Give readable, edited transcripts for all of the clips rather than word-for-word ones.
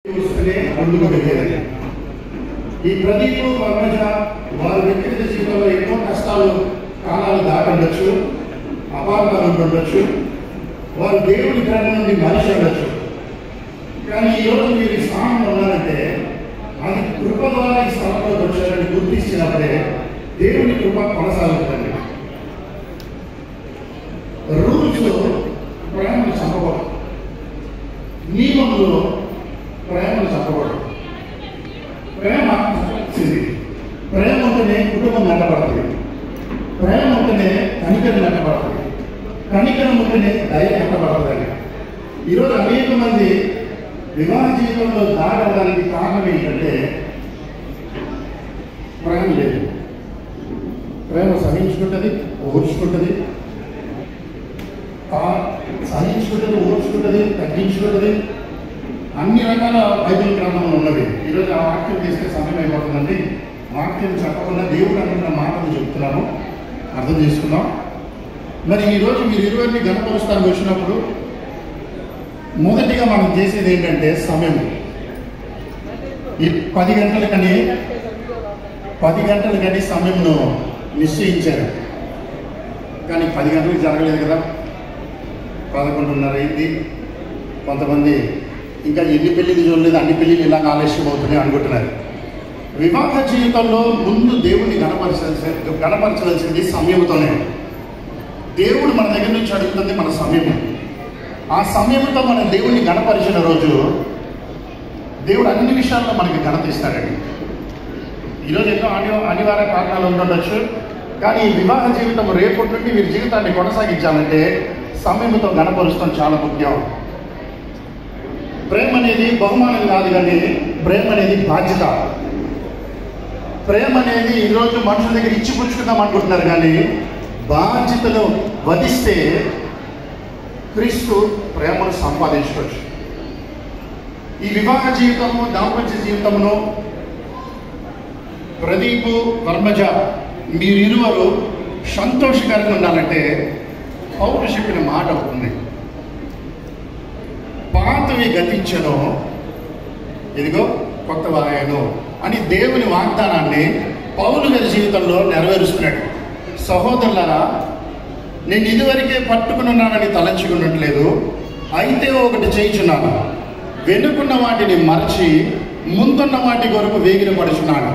ఈ ప్రదీప్ వర్మజ వారి వ్యక్తిగత జీవితంలో ఎన్నో కష్టాలు కాలాలు దాటుండొచ్చు, అపార్థాలు ఉండొచ్చు, వారు దేవుడి గ్రహం నుండి మనిషి ఉండొచ్చు. కానీ ఈరోజు మీరు ఈ స్థానంలో ఉన్నారంటే అది కృప ద్వారా ఈ స్థానంలోకి వచ్చారని గుర్తించినప్పుడే దేవుని కృప కొనసాగుతుంది. రూల్స్లో ప్రేమను చంపకూడదు, నియమంలో ప్రేమను చంపకూడదు. ప్రేమ వచ్చింది, ప్రేమ ఉంటేనే కుటుంబం నెట్టబడుతుంది, ప్రేమ ఉంటేనే కనికరం నెట్టబడుతుంది, కనికరం ఉంటేనే దయ నెట్టబడుతుంది. ఈరోజు అనేక మంది వివాహ జీవితంలో దాడడానికి కారణం ఏంటంటే ప్రేమ లేదు. ప్రేమ సహించుకుంటుంది, ఓర్చుకుంటుంది, సహించుకుంటుంది, ఓర్చుకుంటుంది, తగ్గించుకుంటుంది, అన్ని రకాల బైబిల్ గ్రంథంలో ఉన్నవి. ఈరోజు ఆ వాక్యం చేస్తే సమయం అయిపోతుందండి. వాక్యం చెప్పకుండా దేవుడు అంటున్న మాటలు చెప్తున్నాము, అర్థం చేసుకుందాం. మరి ఈరోజు మీరు ఇరువురిని గణపరుస్తానికి వచ్చినప్పుడు మొదటిగా మనం చేసేది ఏంటంటే సమయం. ఈ 10 గంటలకని సమయంను నిశ్చయించారు, కానీ 10 గంటలకు జరగలేదు కదా, 11:30 అయింది. కొంతమంది ఇంకా ఎన్ని పెళ్ళిళ్ళు చూడలేదు, అన్ని పెళ్ళిళ్ళు ఇలా ఆలస్యం అవుతున్నాయి అనుకుంటున్నారు. వివాహ జీవితంలో ముందు దేవుడిని గణపరచాల్సింది సమయంతోనే. దేవుడు మన దగ్గర నుంచి అడుగుతుంది మన సమయం. ఆ సమయంతో మనం దేవుడిని గణపరిచిన రోజు దేవుడు అన్ని విషయాల్లో మనకి ఘనత ఇస్తాడండి. ఈరోజు ఎన్నో అనివార్య కారణాలు ఉండొచ్చు, కానీ ఈ వివాహ జీవితం రేపటి నుండి మీరు జీవితాన్ని కొనసాగించాలంటే సమయంతో గణపరుస్తాం చాలా ముఖ్యం. ప్రేమ అనేది బహుమానం కాదు, కానీ ప్రేమ అనేది బాధ్యత. ప్రేమ అనేది ఈరోజు మనుషుల దగ్గర ఇచ్చి పుచ్చుకుందాం అనుకుంటున్నారు, కానీ బాధ్యతను వధిస్తే క్రీస్తు ప్రేమను సంపాదించుకోవచ్చు. ఈ వివాహ జీవితము, దాంపత్య జీవితమును ప్రదీప్ వర్మజ మీరిరువరు సంతోషకరంగా ఉండాలంటే పౌలు చెప్పిన మాట అవుతుంది, పాతవి గతించను, ఇదిగో కొత్త వాయను అని దేవుని వాగ్దానాన్ని పౌలు గారి జీవితంలో నెరవేరుస్తున్నాడు. సహోదరులారా, నేను ఇదివరకే పట్టుకున్నానని తలంచుకున్నట్లేదు, అయితే ఒకటి చేయించున్నాను, వెనుకున్న వాటిని మరచి ముందున్న వాటి కొరకు వేగిర పడుచున్నాను.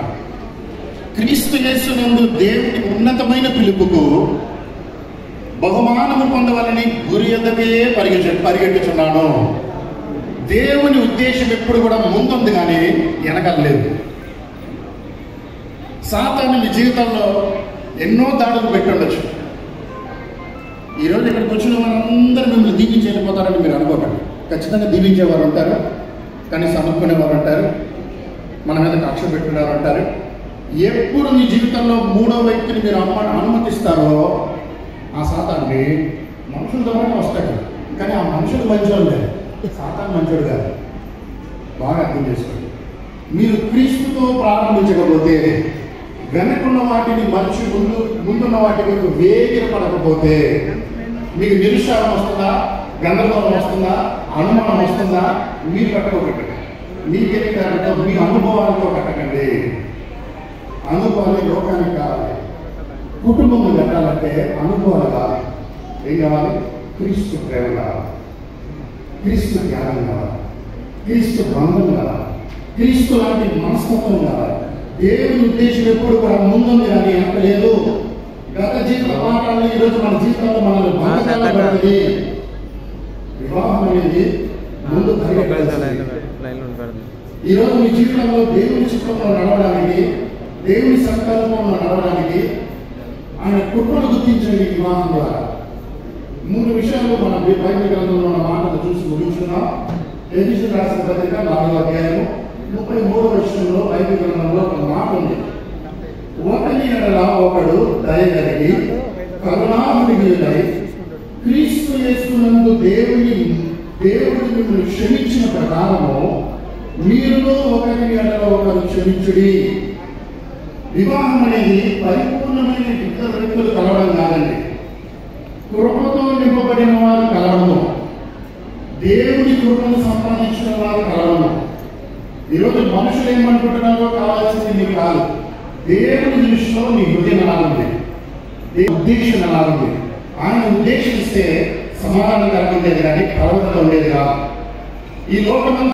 క్రీస్తు యేసునందు దేవుని ఉన్నతమైన పిలుపుకు బహుమానము పొందవాలని గురి ఎద్దకే పరిగెట్టుచున్నాను. దేవుని ఉద్దేశం ఎప్పుడు కూడా ముందుంది, కానీ వెనకలేదు. సాతాను మీ జీవితంలో ఎన్నో దాడులు పెట్టుండొచ్చు. ఈరోజు ఇక్కడికి వచ్చిన వారందరూ మిమ్మల్ని దీవించి వెళ్ళిపోతారని మీరు అనుకోకండి. ఖచ్చితంగా దీవించేవారు ఉంటారు, కనీసం అనుకునేవారు ఉంటారు, మన మీద కక్ష పెట్టుకునేవారు ఉంటారు. ఎప్పుడు మీ జీవితంలో మూడో వ్యక్తిని మీరు అనుమతిస్తారో ఆ సాతాన్ని మనుషుల ద్వారానే వస్తాడు, కానీ ఆ మనుషులు మంచోళ్ళే, సాతాను మంచోడు కాదు. బాగా అర్థం చేసుకోండి. మీరు క్రీస్తుతో ప్రారంభించకపోతే, వెనకున్న వాటిని మనిషి ముందున్న వాటి వరకు వేగిర పడకపోతే మీకు నిరుత్సాహం వస్తుందా, గందరగోళం వస్తుందా, అనుమానం వస్తుందా? మీరు కట్టుకోకండి. మీకేం కాదంటే మీ అనుభవాలతో కట్టకండి. అనుభవాలు లోకానికి కావాలి. కుటుంబం కట్టాలంటే అనుభవాలు కావాలి. ఏం కావాలి? క్రీస్తు ప్రేమ కావాలి, క్రీస్తు త్యాగం కావాలి, క్రీస్తు బంధం కావాలి, క్రీస్తు లాంటి మనస్తత్వం కావాలి. దేవుని ఉద్దేశం ఎప్పుడు కూడా ముందుంది, కానీ ఎంత లేదు. గత జీవిత పాఠాలు ఈరోజు మన జీవితంలో మనల్ని బాధగా పడుతుంది. వివాహం అనేది ముందు ఈరోజు మీ జీవితంలో దేవుని చిత్రంలో నడవడానికి, దేవుని సంకల్పంలో నడవడానికి ఆయన కృపను గుర్తించండి. వివాహం ద్వారా 3 విషయాలు మనం బైబిల్ గ్రంథంలో ఉన్న మాటలు చూసి ముగించుకున్నాం. ఎఫెసీయులకు రాసిన పత్రిక 4వ అధ్యాయం 33వ వచనంలో బైబిల్ గ్రంథంలో ఒక మాట ఉంది, ఒకని ఎడల ఒకడు దయ కలిగి కరుణామయుడై క్రీస్తు యేసునందు దేవుడు మిమ్మల్ని క్షమించిన ప్రకారము మీరులో ఒకరి ఎడల ఒకరు క్షమించుడి. వివాహం అనేది పరిపూర్ణమైన ఇద్దరు వ్యక్తులు కలవడం కాదండి, కృపతో నింపబడిన వారు కలవడము, దేవుని కృపను సంపాదించిన వారు కలవడము. ఈరోజు మనుషులు ఏమనుకుంటున్నారో కావాల్సింది నీకు కాదు. దేవుని దృష్టిలో నీ హృదయం అలాగుంది, ఉద్దేశం అలాగుంది. ఆయన ఉద్దేశిస్తే సమాధానం ఉండేది కానీ కలవరత ఉండేది కాదు. ఈ లోకం